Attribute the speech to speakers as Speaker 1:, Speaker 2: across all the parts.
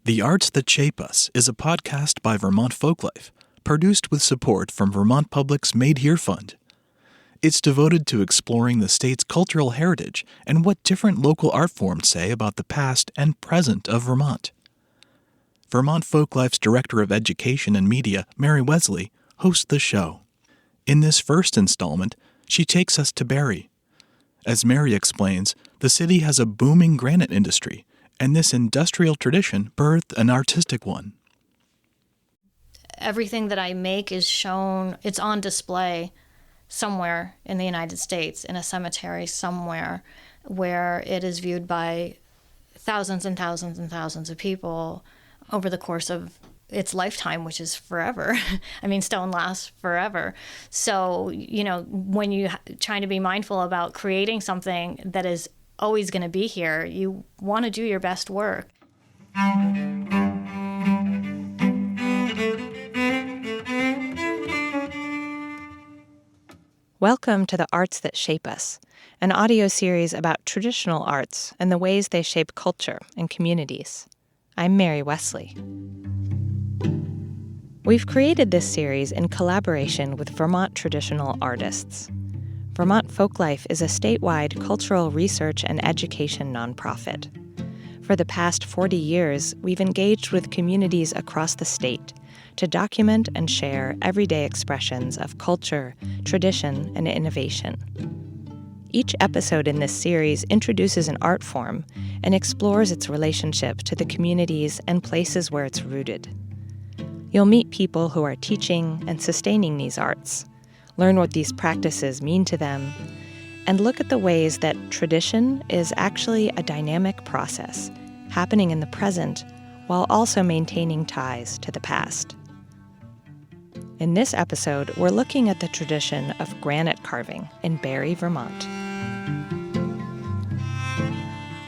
Speaker 1: The Arts That Shape Us is a podcast by Vermont Folklife, produced with support from Vermont Public's Made Here Fund. It's devoted to exploring the state's cultural heritage and what different local art forms say about the past and present of Vermont. Vermont Folklife's Director of Education and Media, Mary Wesley, hosts the show. In this first installment, she takes us to Barre. As Mary explains, the city has a booming granite industry, and this industrial tradition birthed an artistic one.
Speaker 2: Everything that I make is shown, it's on display somewhere in the United States, in a cemetery somewhere, where it is viewed by thousands and thousands and thousands of people over the course of its lifetime, which is forever. I mean, stone lasts forever. So, when you're trying to be mindful about creating something that is always going to be here, you want to do your best work.
Speaker 3: Welcome to The Arts That Shape Us, an audio series about traditional arts and the ways they shape culture and communities. I'm Mary Wesley. We've created this series in collaboration with Vermont traditional artists. Vermont Folklife is a statewide cultural research and education nonprofit. For the past 40 years, we've engaged with communities across the state to document and share everyday expressions of culture, tradition, and innovation. Each episode in this series introduces an art form and explores its relationship to the communities and places where it's rooted. You'll meet people who are teaching and sustaining these arts, learn what these practices mean to them, and look at the ways that tradition is actually a dynamic process happening in the present while also maintaining ties to the past. In this episode, we're looking at the tradition of granite carving in Barre, Vermont.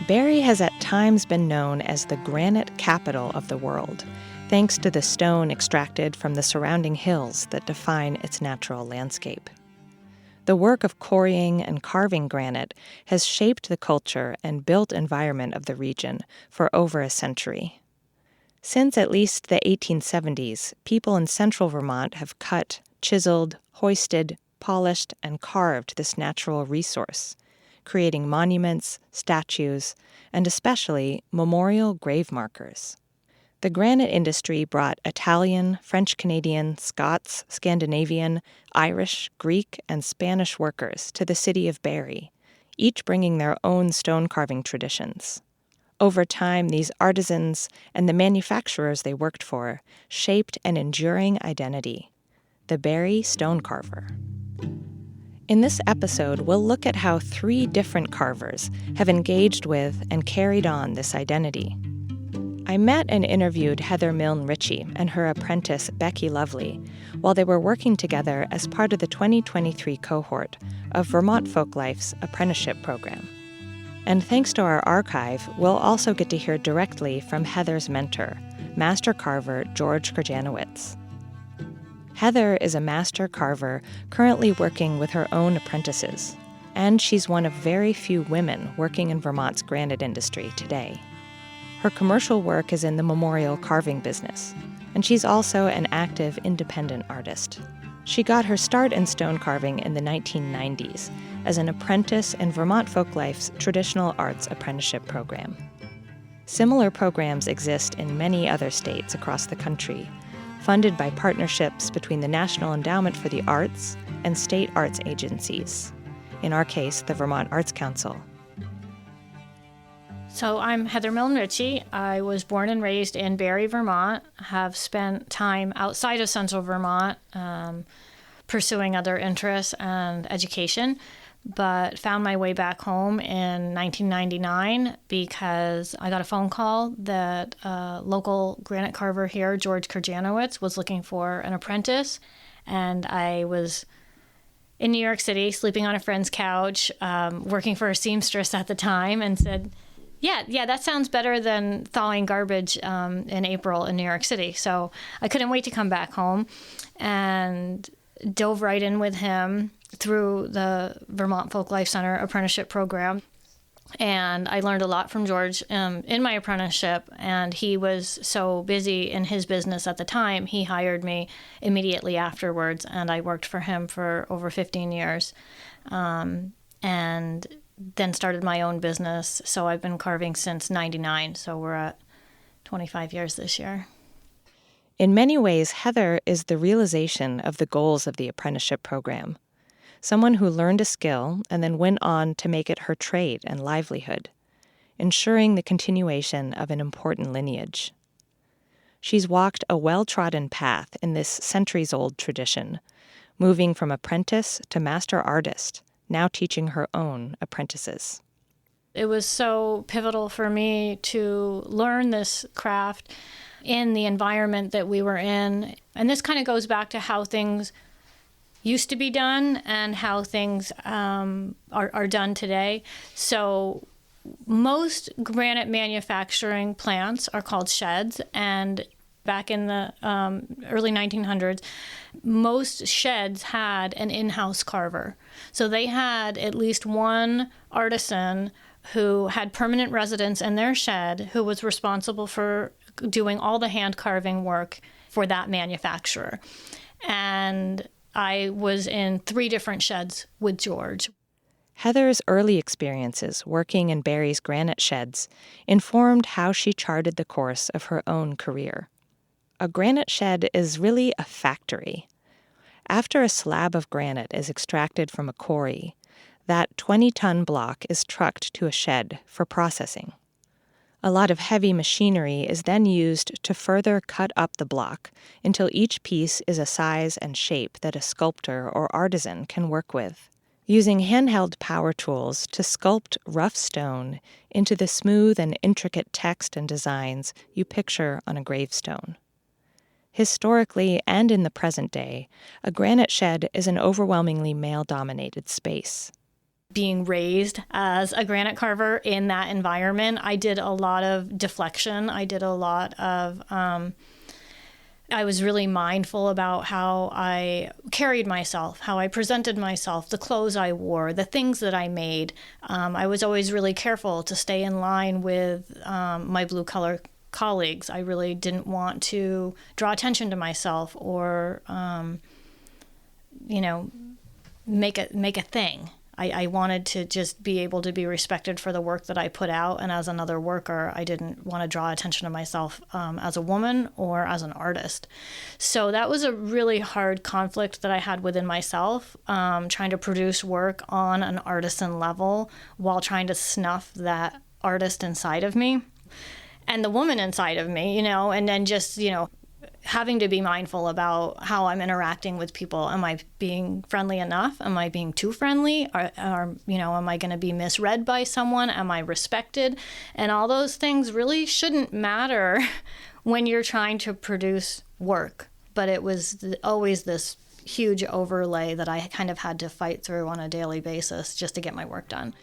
Speaker 3: Barre has at times been known as the granite capital of the world, thanks to the stone extracted from the surrounding hills that define its natural landscape. The work of quarrying and carving granite has shaped the culture and built environment of the region for over a century. Since at least the 1870s, people in central Vermont have cut, chiseled, hoisted, polished, and carved this natural resource, creating monuments, statues, and especially memorial grave markers. The granite industry brought Italian, French-Canadian, Scots, Scandinavian, Irish, Greek, and Spanish workers to the city of Barre, each bringing their own stone carving traditions. Over time, these artisans and the manufacturers they worked for shaped an enduring identity, the Barre stone carver. In this episode, we'll look at how 3 different carvers have engaged with and carried on this identity. I met and interviewed Heather Milne Ritchie and her apprentice Becky Lovely while they were working together as part of the 2023 cohort of Vermont Folklife's apprenticeship program. And thanks to our archive, we'll also get to hear directly from Heather's mentor, master carver George Kurjanowicz. Heather is a master carver currently working with her own apprentices, and she's one of very few women working in Vermont's granite industry today. Her commercial work is in the memorial carving business, and she's also an active independent artist. She got her start in stone carving in the 1990s as an apprentice in Vermont Folklife's Traditional Arts Apprenticeship Program. Similar programs exist in many other states across the country, funded by partnerships between the National Endowment for the Arts and state arts agencies, in our case, the Vermont Arts Council.
Speaker 2: So I'm Heather Milne Ritchie. I was born and raised in Barre, Vermont, have spent time outside of central Vermont pursuing other interests and education, but found my way back home in 1999 because I got a phone call that a local granite carver here, George Kurjanowicz, was looking for an apprentice, and I was in New York City, sleeping on a friend's couch, working for a seamstress at the time, and said, Yeah, that sounds better than thawing garbage in April in New York City. So I couldn't wait to come back home and dove right in with him through the Vermont Folklife Center apprenticeship program. And I learned a lot from George in my apprenticeship, and he was so busy in his business at the time, he hired me immediately afterwards, and I worked for him for over 15 years, and then started my own business. So I've been carving since 99, so we're at 25 years this year.
Speaker 3: In many ways, Heather is the realization of the goals of the apprenticeship program. Someone who learned a skill and then went on to make it her trade and livelihood, ensuring the continuation of an important lineage. She's walked a well-trodden path in this centuries-old tradition, moving from apprentice to master artist, now teaching her own apprentices.
Speaker 2: It was so pivotal for me to learn this craft in the environment that we were in. And this kind of goes back to how things used to be done and how things are done today. So most granite manufacturing plants are called sheds, and back in the early 1900s, most sheds had an in-house carver. So they had at least one artisan who had permanent residence in their shed who was responsible for doing all the hand carving work for that manufacturer. And I was in 3 different sheds with George.
Speaker 3: Heather's early experiences working in Barre's granite sheds informed how she charted the course of her own career. A granite shed is really a factory. After a slab of granite is extracted from a quarry, that 20-ton block is trucked to a shed for processing. A lot of heavy machinery is then used to further cut up the block until each piece is a size and shape that a sculptor or artisan can work with, using handheld power tools to sculpt rough stone into the smooth and intricate text and designs you picture on a gravestone. Historically and in the present day, a granite shed is an overwhelmingly male-dominated space.
Speaker 2: Being raised as a granite carver in that environment, I did a lot of deflection. I did a lot of, I was really mindful about how I carried myself, how I presented myself, the clothes I wore, the things that I made. I was always really careful to stay in line with my blue-collar colleagues. I really didn't want to draw attention to myself or, make a thing. I wanted to just be able to be respected for the work that I put out, and as another worker, I didn't want to draw attention to myself as a woman or as an artist. So that was a really hard conflict that I had within myself, trying to produce work on an artisan level while trying to snuff that artist inside of me and the woman inside of me, and then just, having to be mindful about how I'm interacting with people. Am I being friendly enough? Am I being too friendly? Or am I going to be misread by someone? Am I respected? And all those things really shouldn't matter when you're trying to produce work. But it was always this huge overlay that I kind of had to fight through on a daily basis just to get my work done.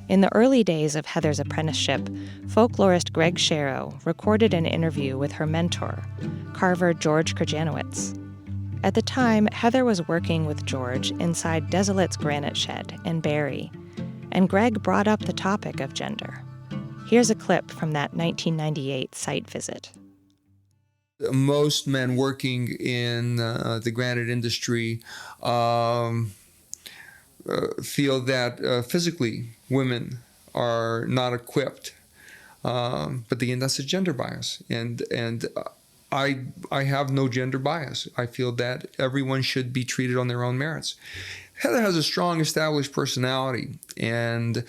Speaker 3: In the early days of Heather's apprenticeship, folklorist Greg Sharrow recorded an interview with her mentor, carver George Krjanowicz. At the time, Heather was working with George inside Desolate's granite shed in Barre, and Greg brought up the topic of gender. Here's a clip from that 1998 site visit.
Speaker 4: Most men working in the granite industry feel that physically women are not equipped, but again, that's a gender bias, and I have no gender bias. I feel that everyone should be treated on their own merits. Heather has a strong established personality, and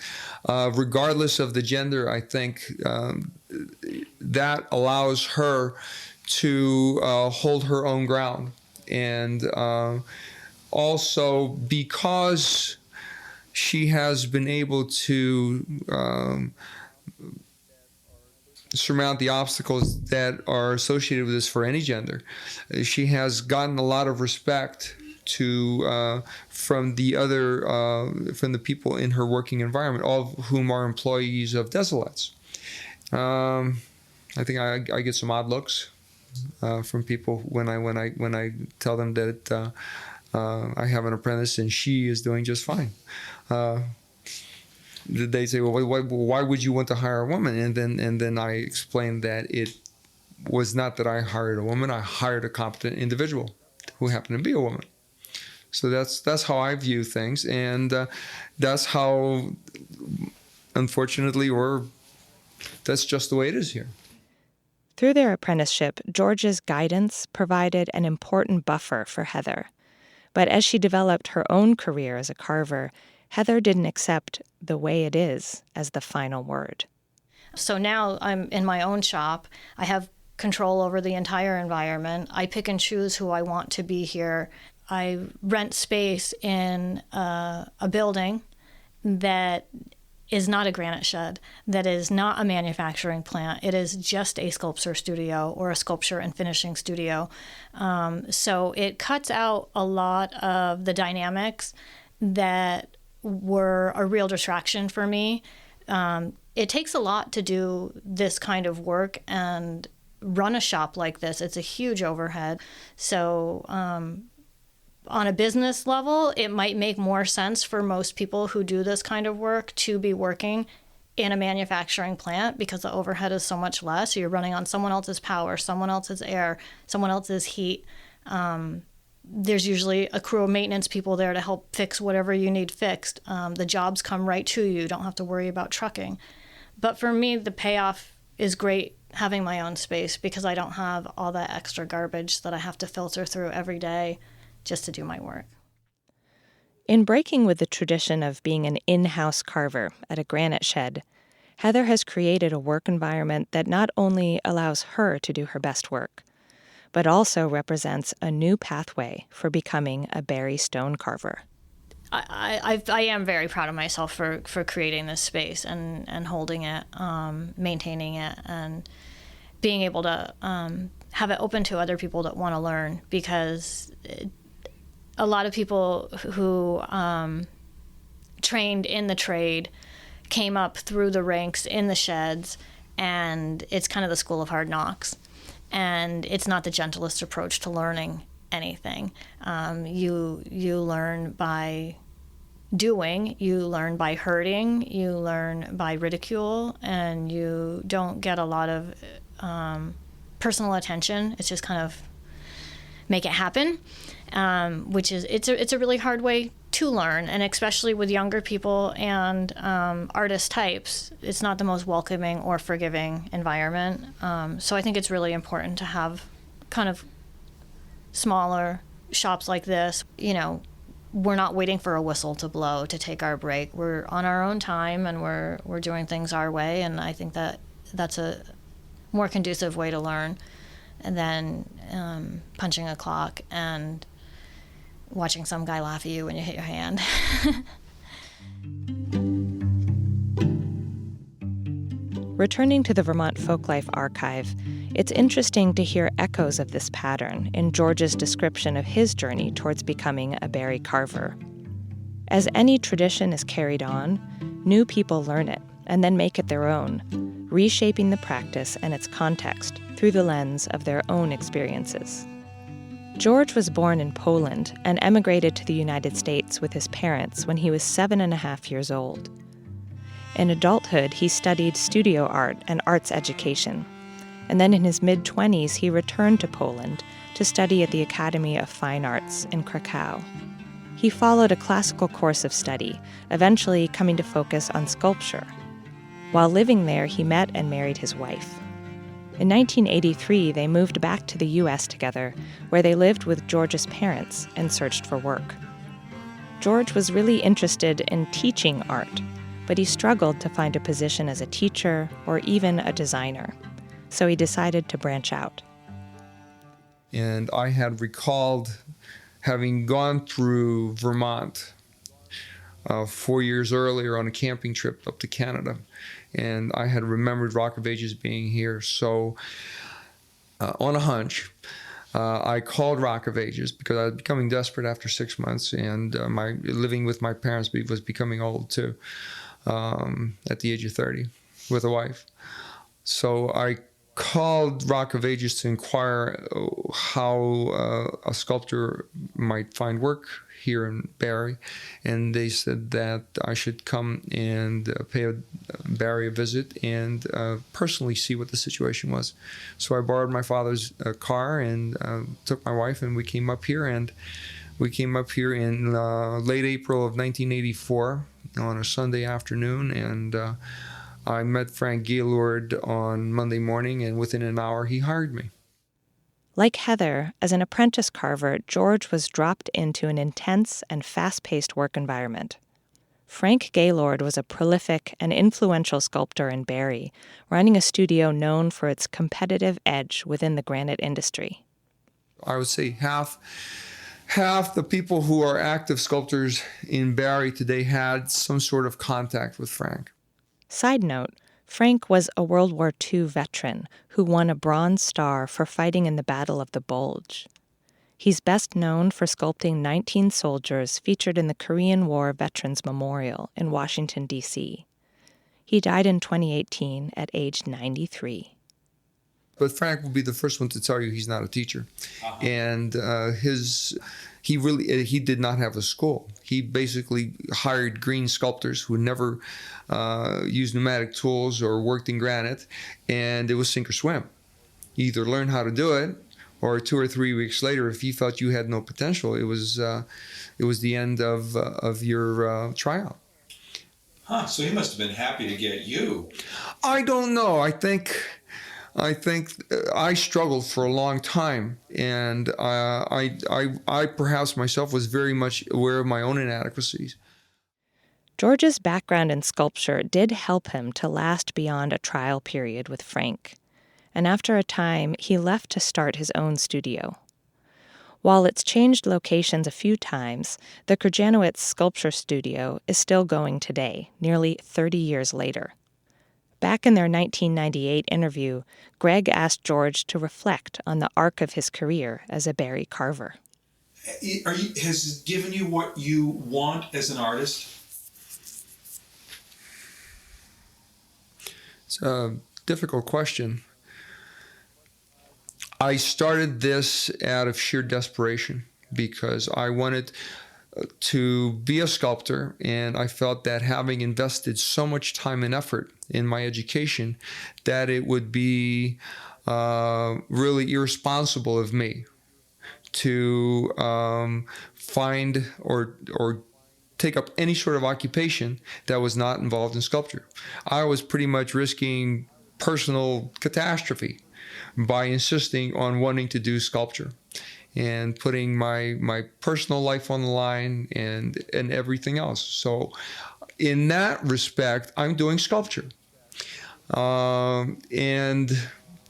Speaker 4: regardless of the gender, I think that allows her to hold her own ground. And also because she has been able to surmount the obstacles that are associated with this for any gender, she has gotten a lot of respect from the people in her working environment, all of whom are employees of Desolates. I think I get some odd looks from people when I tell them that I have an apprentice, and she is doing just fine. They say, well, why would you want to hire a woman? And then I explained that it was not that I hired a woman. I hired a competent individual who happened to be a woman. So that's how I view things, and that's how, unfortunately, that's just the way it is here.
Speaker 3: Through their apprenticeship, George's guidance provided an important buffer for Heather. But as she developed her own career as a carver, Heather didn't accept the way it is as the final word.
Speaker 2: So now I'm in my own shop. I have control over the entire environment. I pick and choose who I want to be here. I rent space in a building that is not a granite shed, that is not a manufacturing plant. It is just a sculpture studio or a sculpture and finishing studio. So it cuts out a lot of the dynamics that were a real distraction for me. It takes a lot to do this kind of work and run a shop like this. It's a huge overhead. So on a business level, it might make more sense for most people who do this kind of work to be working in a manufacturing plant because the overhead is so much less. You're running on someone else's power, someone else's air, someone else's heat. There's usually a crew of maintenance people there to help fix whatever you need fixed. The jobs come right to you. You don't have to worry about trucking. But for me, the payoff is great having my own space because I don't have all that extra garbage that I have to filter through every day just to do my work.
Speaker 3: In breaking with the tradition of being an in-house carver at a granite shed, Heather has created a work environment that not only allows her to do her best work, but also represents a new pathway for becoming a Barre stone carver.
Speaker 2: I am very proud of myself for creating this space and holding it, maintaining it, and being able to have it open to other people that want to learn, because a lot of people who trained in the trade came up through the ranks in the sheds, and it's kind of the school of hard knocks. And it's not the gentlest approach to learning anything. You learn by doing, you learn by hurting, you learn by ridicule, and you don't get a lot of personal attention. It's just kind of make it happen, which is it's a really hard way to learn, and especially with younger people and artist types, it's not the most welcoming or forgiving environment. So I think it's really important to have kind of smaller shops like this. You know, we're not waiting for a whistle to blow to take our break. We're on our own time, and we're doing things our way, and I think that's a more conducive way to learn than punching a clock and watching some guy laugh at you when you hit your hand.
Speaker 3: Returning to the Vermont Folklife Archive, it's interesting to hear echoes of this pattern in George's description of his journey towards becoming a Barre carver. As any tradition is carried on, new people learn it and then make it their own, reshaping the practice and its context through the lens of their own experiences. George was born in Poland and emigrated to the United States with his parents when he was 7.5 years old. In adulthood, he studied studio art and arts education, and then in his mid-20s, he returned to Poland to study at the Academy of Fine Arts in Krakow. He followed a classical course of study, eventually coming to focus on sculpture. While living there, he met and married his wife. In 1983, they moved back to the U.S. together, where they lived with George's parents and searched for work. George was really interested in teaching art, but he struggled to find a position as a teacher or even a designer, so he decided to branch out.
Speaker 4: And I had recalled having gone through Vermont 4 years earlier on a camping trip up to Canada. And I had remembered Rock of Ages being here. So on a hunch, I called Rock of Ages because I was becoming desperate after 6 months, and my living with my parents was becoming old too, at the age of 30 with a wife. So I called Rock of Ages to inquire how a sculptor might find work here in Barre, and they said that I should come and pay Barre a visit and personally see what the situation was. So I borrowed my father's car and took my wife, and we came up here. And we came up here in late April of 1984 on a Sunday afternoon, and I met Frank Gaylord on Monday morning, and within an hour he hired me.
Speaker 3: Like Heather, as an apprentice carver, George was dropped into an intense and fast-paced work environment. Frank Gaylord was a prolific and influential sculptor in Barre, running a studio known for its competitive edge within the granite industry.
Speaker 4: I would say half the people who are active sculptors in Barre today had some sort of contact with Frank.
Speaker 3: Side note, Frank was a World War II veteran who won a Bronze Star for fighting in the Battle of the Bulge. He's best known for sculpting 19 soldiers featured in the Korean War Veterans Memorial in Washington, D.C. He died in 2018 at age 93.
Speaker 4: But Frank will be the first one to tell you he's not a teacher. And he did not have a school. He basically hired green sculptors who never used pneumatic tools or worked in granite, and it was sink or swim. You either learn how to do it, or 2 or 3 weeks later, if he felt you had no potential, it was the end of your tryout.
Speaker 5: So he must have been happy to get you.
Speaker 4: I don't know. I think I struggled for a long time, and I perhaps myself was very much aware of my own inadequacies.
Speaker 3: George's background in sculpture did help him to last beyond a trial period with Frank, and after a time, he left to start his own studio. While it's changed locations a few times, the Krjanowitz Sculpture Studio is still going today, nearly 30 years later. Back in their 1998 interview, Greg asked George to reflect on the arc of his career as a Barre carver.
Speaker 5: Has it given you what you want as an artist?
Speaker 4: It's a difficult question. I started this out of sheer desperation because I wanted to be a sculptor, and I felt that having invested so much time and effort in my education that it would be really irresponsible of me to find or take up any sort of occupation that was not involved in sculpture. I was pretty much risking personal catastrophe by insisting on wanting to do sculpture and putting my personal life on the line and everything else. So in that respect, I'm doing sculpture. And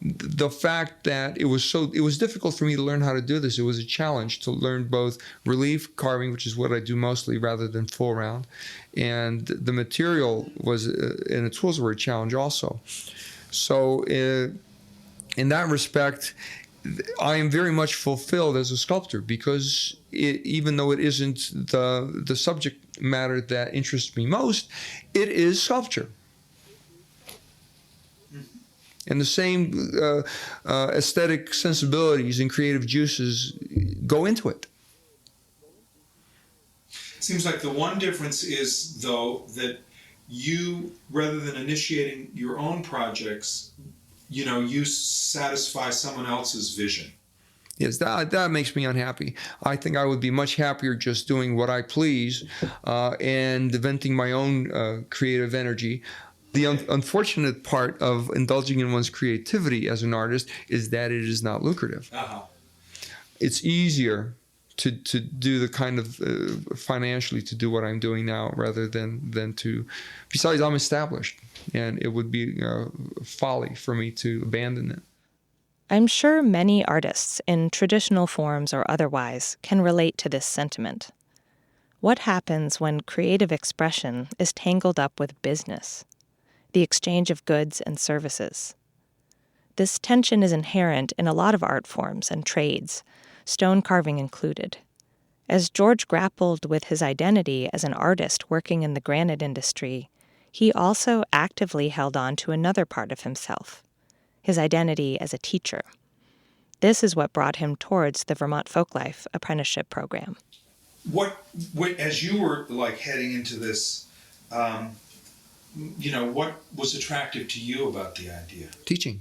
Speaker 4: the fact that it was difficult for me to learn how to do this. It was a challenge to learn both relief carving, which is what I do mostly rather than full round, and the material was and the tools were a challenge also. So in that respect, I am very much fulfilled as a sculptor because even though it isn't the subject matter that interests me most, it is sculpture. And the same aesthetic sensibilities and creative juices go into it.
Speaker 5: Seems like the one difference is, though, that you, rather than initiating your own projects, you satisfy someone else's vision.
Speaker 4: Yes, that makes me unhappy. I think I would be much happier just doing what I please and venting my own creative energy. The unfortunate part of indulging in one's creativity as an artist is that it is not lucrative. It's easier to do the kind of financially to do what I'm doing now rather than to. Besides, I'm established, and it would be folly for me to abandon it.
Speaker 3: I'm sure many artists, in traditional forms or otherwise, can relate to this sentiment. What happens when creative expression is tangled up with business? The exchange of goods and services. This tension is inherent in a lot of art forms and trades, stone carving included. As George grappled with his identity as an artist working in the granite industry, he also actively held on to another part of himself, his identity as a teacher. This is what brought him towards the Vermont Folklife apprenticeship program.
Speaker 5: What as you were like heading into this, what was attractive to you about the idea?
Speaker 4: Teaching.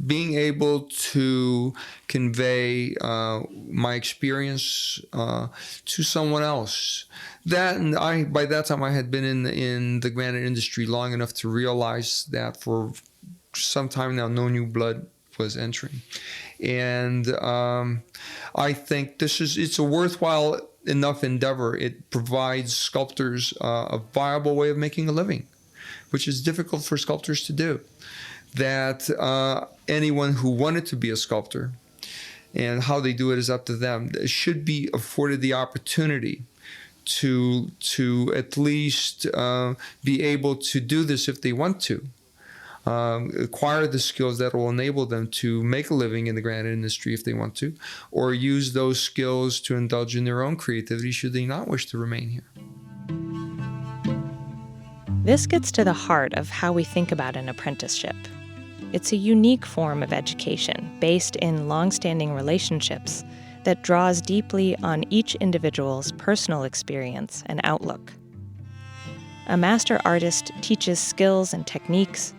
Speaker 4: Being able to convey my experience to someone else. That, and by that time I had been in the granite industry long enough to realize that for some time now no new blood was entering. And I think it's a worthwhile enough endeavor. It provides sculptors a viable way of making a living, which is difficult for sculptors to do. That anyone who wanted to be a sculptor, and how they do it is up to them, should be afforded the opportunity to at least be able to do this if they want to. Acquire the skills that will enable them to make a living in the granite industry if they want to, or use those skills to indulge in their own creativity should they not wish to remain here.
Speaker 3: This gets to the heart of how we think about an apprenticeship. It's a unique form of education based in long-standing relationships that draws deeply on each individual's personal experience and outlook. A master artist teaches skills and techniques,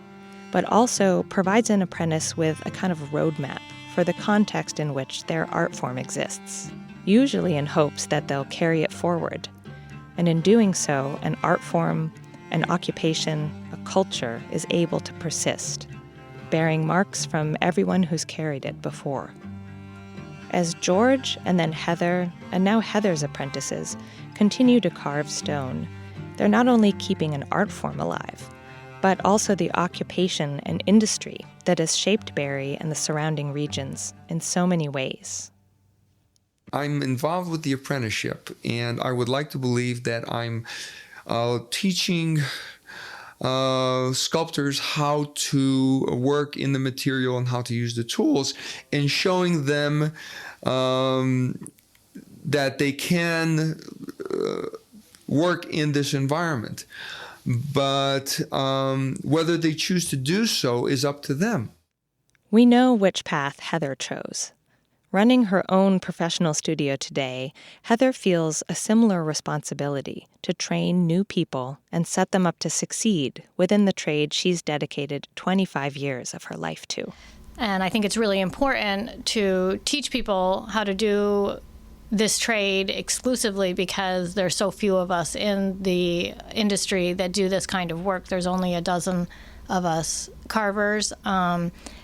Speaker 3: but also provides an apprentice with a kind of roadmap for the context in which their art form exists, usually in hopes that they'll carry it forward. And in doing so, an art form, an occupation, a culture is able to persist, bearing marks from everyone who's carried it before. As George and then Heather, and now Heather's apprentices, continue to carve stone, they're not only keeping an art form alive, but also the occupation and industry that has shaped Barre and the surrounding regions in so many ways.
Speaker 4: I'm involved with the apprenticeship, and I would like to believe that I'm teaching sculptors how to work in the material and how to use the tools, and showing them that they can work in this environment. But whether they choose to do so is up to them.
Speaker 3: We know which path Heather chose. Running her own professional studio today, Heather feels a similar responsibility to train new people and set them up to succeed within the trade she's dedicated 25 years of her life to.
Speaker 2: And I think it's really important to teach people how to do this trade exclusively because there's so few of us in the industry that do this kind of work. There's only a dozen of us carvers.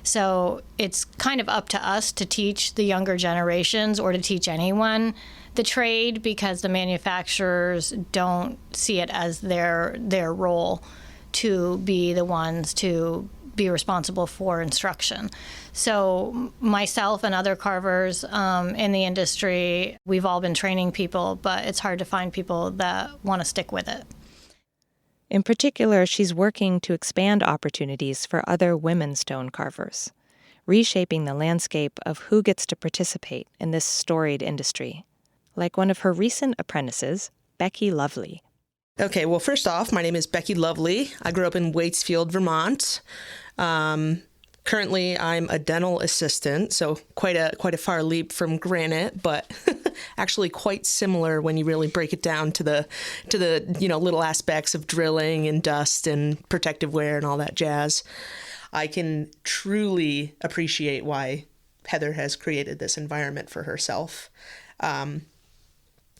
Speaker 2: So it's kind of up to us to teach the younger generations or to teach anyone the trade, because the manufacturers don't see it as their role to be the ones to be responsible for instruction. So myself and other carvers in the industry, we've all been training people, but it's hard to find people that want to stick with it.
Speaker 3: In particular, she's working to expand opportunities for other women stone carvers, reshaping the landscape of who gets to participate in this storied industry, like one of her recent apprentices, Becky Lovely.
Speaker 6: Okay, well, first off, my name is Becky Lovely. I grew up in Waitsfield, Vermont. Currently, I'm a dental assistant, so quite a far leap from granite, but actually quite similar when you really break it down to the little aspects of drilling and dust and protective wear and all that jazz. I can truly appreciate why Heather has created this environment for herself.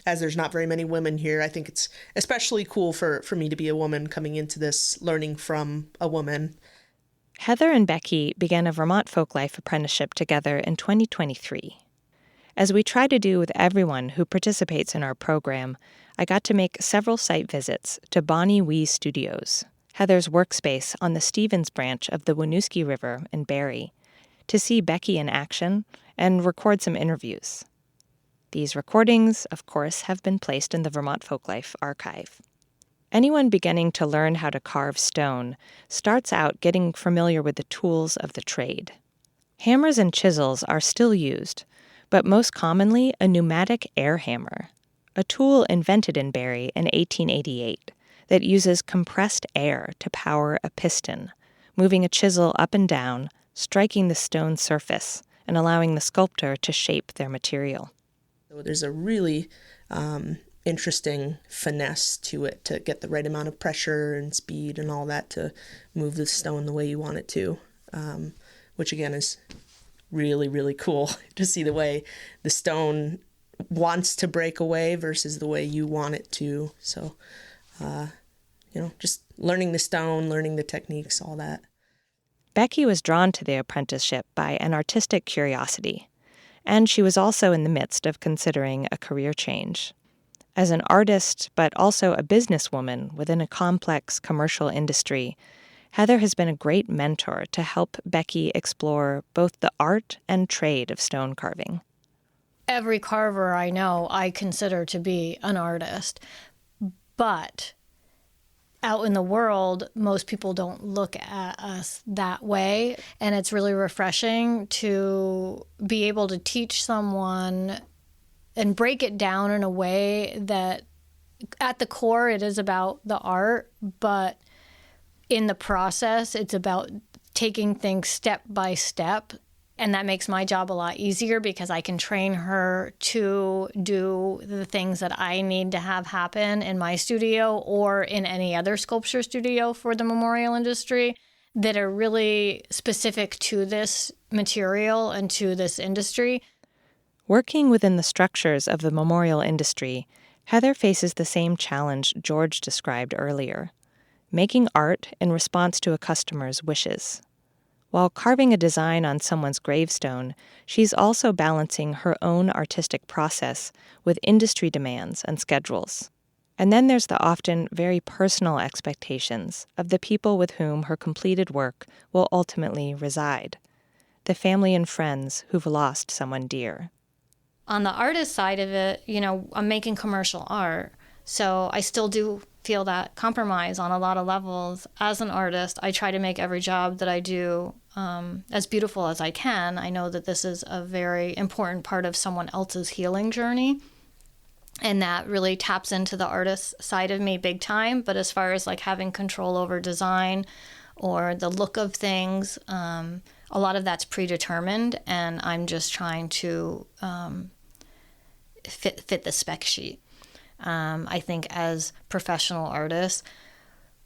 Speaker 6: As there's not very many women here, I think it's especially cool for me to be a woman coming into this, learning from a woman.
Speaker 3: Heather and Becky began a Vermont Folklife apprenticeship together in 2023. As we try to do with everyone who participates in our program, I got to make several site visits to Bonnie Wee Studios, Heather's workspace on the Stevens branch of the Winooski River in Barre, to see Becky in action and record some interviews. These recordings, of course, have been placed in the Vermont Folklife archive. Anyone beginning to learn how to carve stone starts out getting familiar with the tools of the trade. Hammers and chisels are still used, but most commonly a pneumatic air hammer, a tool invented in Barre in 1888 that uses compressed air to power a piston, moving a chisel up and down striking the stone surface and allowing the sculptor to shape their material.
Speaker 6: So there's a really interesting finesse to it to get the right amount of pressure and speed and all that to move the stone the way you want it to, which again is really, really cool to see the way the stone wants to break away versus the way you want it to. So, just learning the stone, learning the techniques, all that.
Speaker 3: Becky was drawn to the apprenticeship by an artistic curiosity, and she was also in the midst of considering a career change. As an artist, but also a businesswoman within a complex commercial industry, Heather has been a great mentor to help Becky explore both the art and trade of stone carving.
Speaker 2: Every carver I know I consider to be an artist, but out in the world, most people don't look at us that way. And it's really refreshing to be able to teach someone and break it down in a way that at the core it is about the art, but in the process it's about taking things step by step. And that makes my job a lot easier because I can train her to do the things that I need to have happen in my studio or in any other sculpture studio for the memorial industry that are really specific to this material and to this industry.
Speaker 3: Working within the structures of the memorial industry, Heather faces the same challenge George described earlier, making art in response to a customer's wishes. While carving a design on someone's gravestone, she's also balancing her own artistic process with industry demands and schedules. And then there's the often very personal expectations of the people with whom her completed work will ultimately reside, the family and friends who've lost someone dear.
Speaker 2: On the artist side of it, I'm making commercial art, so I still do feel that compromise on a lot of levels. As an artist, I try to make every job that I do as beautiful as I can. I know that this is a very important part of someone else's healing journey, and that really taps into the artist side of me big time. But as far as like having control over design or the look of things, a lot of that's predetermined, and I'm just trying to fit the spec sheet. I think as professional artists,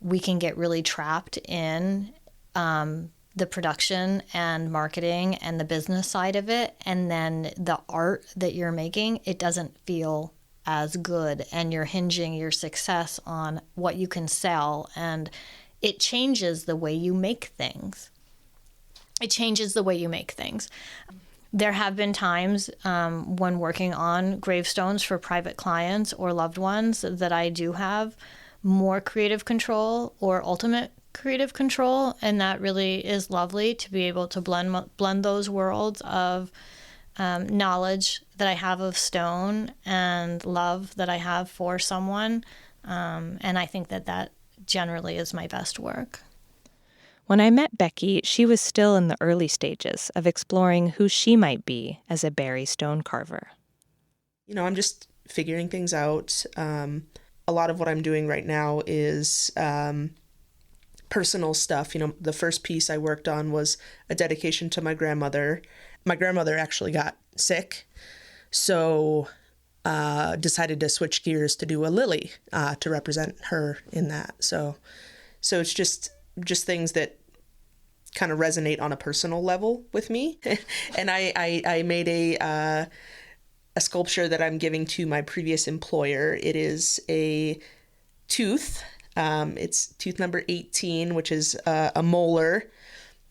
Speaker 2: we can get really trapped in the production and marketing and the business side of it. And then the art that you're making, it doesn't feel as good. And you're hinging your success on what you can sell. And it changes the way you make things. There have been times when working on gravestones for private clients or loved ones that I do have more creative control or ultimate creative control, and that really is lovely to be able to blend those worlds of knowledge that I have of stone and love that I have for someone, and I think that generally is my best work.
Speaker 3: When I met Becky, she was still in the early stages of exploring who she might be as a Barre stone carver.
Speaker 6: I'm just figuring things out. A lot of what I'm doing right now is personal stuff. The first piece I worked on was a dedication to my grandmother. My grandmother actually got sick, so decided to switch gears to do a lily to represent her in that. So it's just things that kind of resonate on a personal level with me. And I made a sculpture that I'm giving to my previous employer. It is a tooth. It's tooth number 18, which is a molar.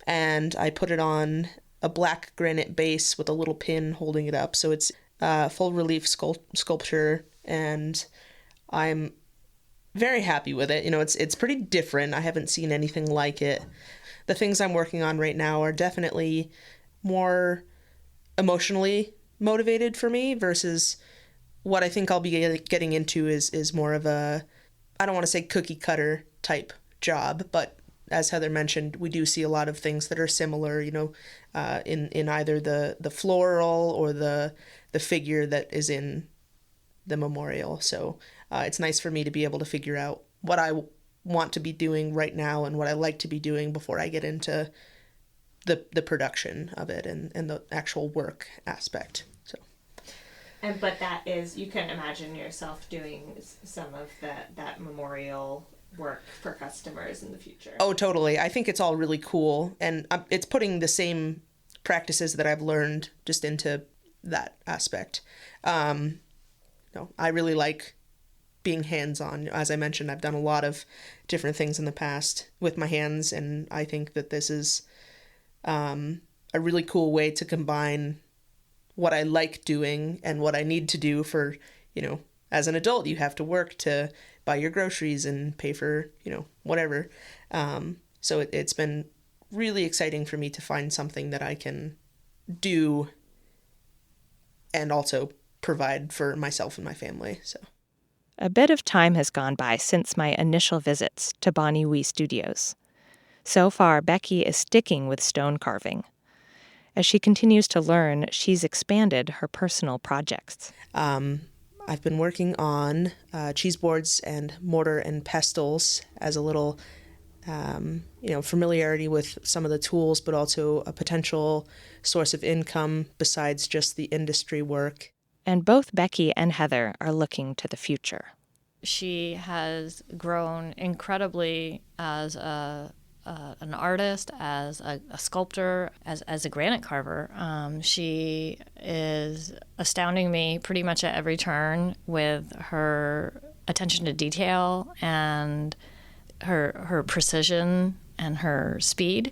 Speaker 6: And I put it on a black granite base with a little pin holding it up. So it's full relief sculpture, and I'm very happy with it. It's pretty different. I haven't seen anything like it. The things I'm working on right now are definitely more emotionally motivated for me versus what I think I'll be getting into is more of a, I don't want to say cookie cutter type job, but as Heather mentioned, we do see a lot of things that are similar, in either the floral or the figure that is in the memorial. So it's nice for me to be able to figure out what I want to be doing right now and what I like to be doing before I get into the production of it and the actual work aspect. So.
Speaker 3: But that is, you can imagine yourself doing some of that memorial work for customers in the future.
Speaker 6: Oh, totally. I think it's all really cool, and it's putting the same practices that I've learned just into that aspect. I really like being hands-on. As I mentioned, I've done a lot of different things in the past with my hands, and I think that this is a really cool way to combine what I like doing and what I need to do for, as an adult, you have to work to buy your groceries and pay for, whatever. So it's been really exciting for me to find something that I can do and also provide for myself and my family. So.
Speaker 3: A bit of time has gone by since my initial visits to Bonnie Wee Studios. So far, Becky is sticking with stone carving. As she continues to learn, she's expanded her personal projects.
Speaker 6: I've been working on cheese boards and mortar and pestles as a little, familiarity with some of the tools, but also a potential source of income besides just the industry work.
Speaker 3: And both Becky and Heather are looking to the future.
Speaker 2: She has grown incredibly as an artist, as a sculptor, as a granite carver. She is astounding me pretty much at every turn with her attention to detail and her precision and her speed.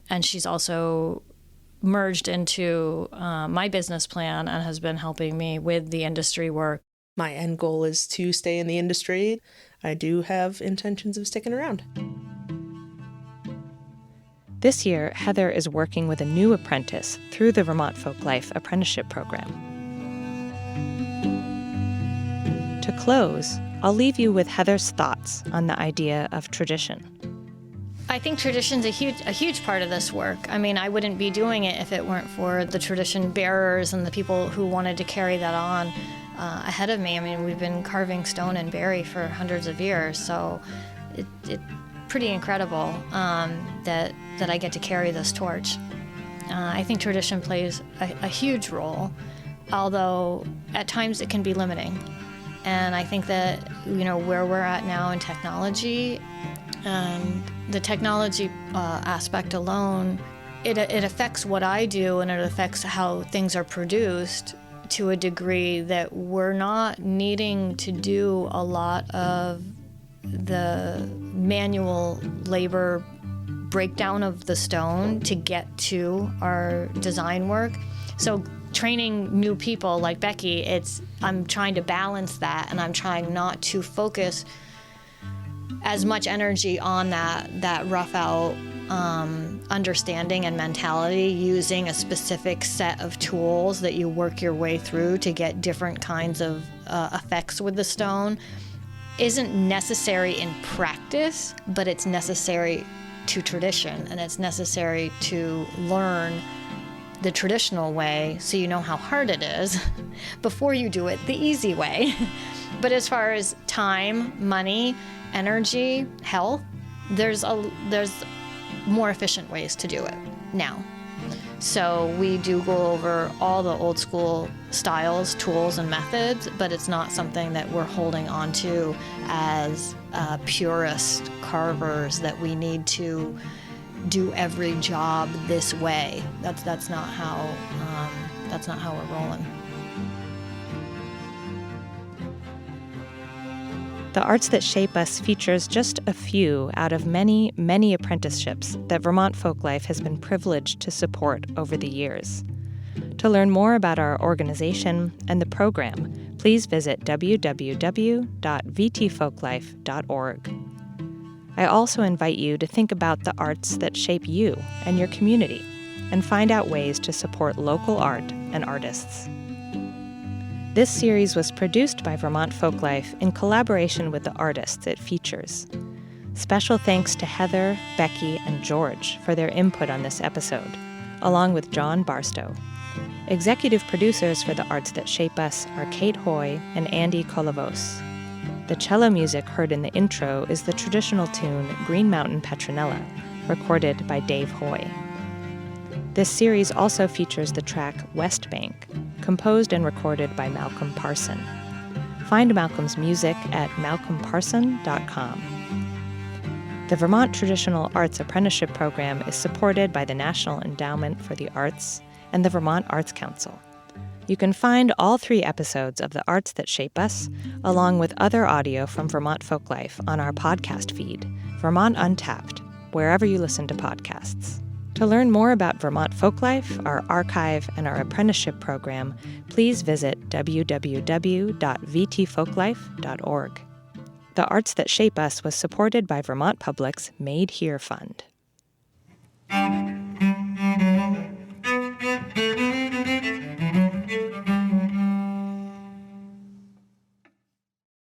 Speaker 2: And she's also merged into my business plan and has been helping me with the industry work.
Speaker 6: My end goal is to stay in the industry. I do have intentions of sticking around.
Speaker 3: This year, Heather is working with a new apprentice through the Vermont Folklife Apprenticeship Program. To close, I'll leave you with Heather's thoughts on the idea of tradition.
Speaker 2: I think tradition's a huge part of this work. I mean, I wouldn't be doing it if it weren't for the tradition bearers and the people who wanted to carry that on ahead of me. I mean, we've been carving stone and Barre for hundreds of years, so it's pretty incredible that I get to carry this torch. I think tradition plays a huge role, although at times it can be limiting. And I think that, where we're at now in technology, and the technology aspect alone, it affects what I do, and it affects how things are produced to a degree that we're not needing to do a lot of the manual labor breakdown of the stone to get to our design work. So training new people like Becky, I'm trying to balance that, and I'm trying not to focus as much energy on that rough out understanding and mentality, using a specific set of tools that you work your way through to get different kinds of effects with the stone. Isn't necessary in practice, but it's necessary to tradition, and it's necessary to learn the traditional way so you know how hard it is before you do it the easy way. But as far as time, money, energy, health, there's more efficient ways to do it now. So we do go over all the old school styles, tools, and methods, but it's not something that we're holding on to as purist carvers that we need to do every job this way. That's not how we're rolling.
Speaker 3: The Arts That Shape Us features just a few out of many, many apprenticeships that Vermont Folklife has been privileged to support over the years. To learn more about our organization and the program, please visit www.vtfolklife.org. I also invite you to think about the arts that shape you and your community, and find out ways to support local art and artists. This series was produced by Vermont Folklife in collaboration with the artists it features. Special thanks to Heather, Becky, and George for their input on this episode, along with John Barstow. Executive producers for The Arts That Shape Us are Kate Hoy and Andy Kolovos. The cello music heard in the intro is the traditional tune Green Mountain Petronella, recorded by Dave Hoy. This series also features the track West Bank, composed and recorded by Malcolm Parson. Find Malcolm's music at malcolmparson.com. The Vermont Traditional Arts Apprenticeship Program is supported by the National Endowment for the Arts and the Vermont Arts Council. You can find all 3 episodes of The Arts That Shape Us, along with other audio from Vermont Folklife, on our podcast feed, Vermont Untapped, wherever you listen to podcasts. To learn more about Vermont Folklife, our archive, and our apprenticeship program, please visit www.vtfolklife.org. The Arts That Shape Us was supported by Vermont Public's Made Here Fund.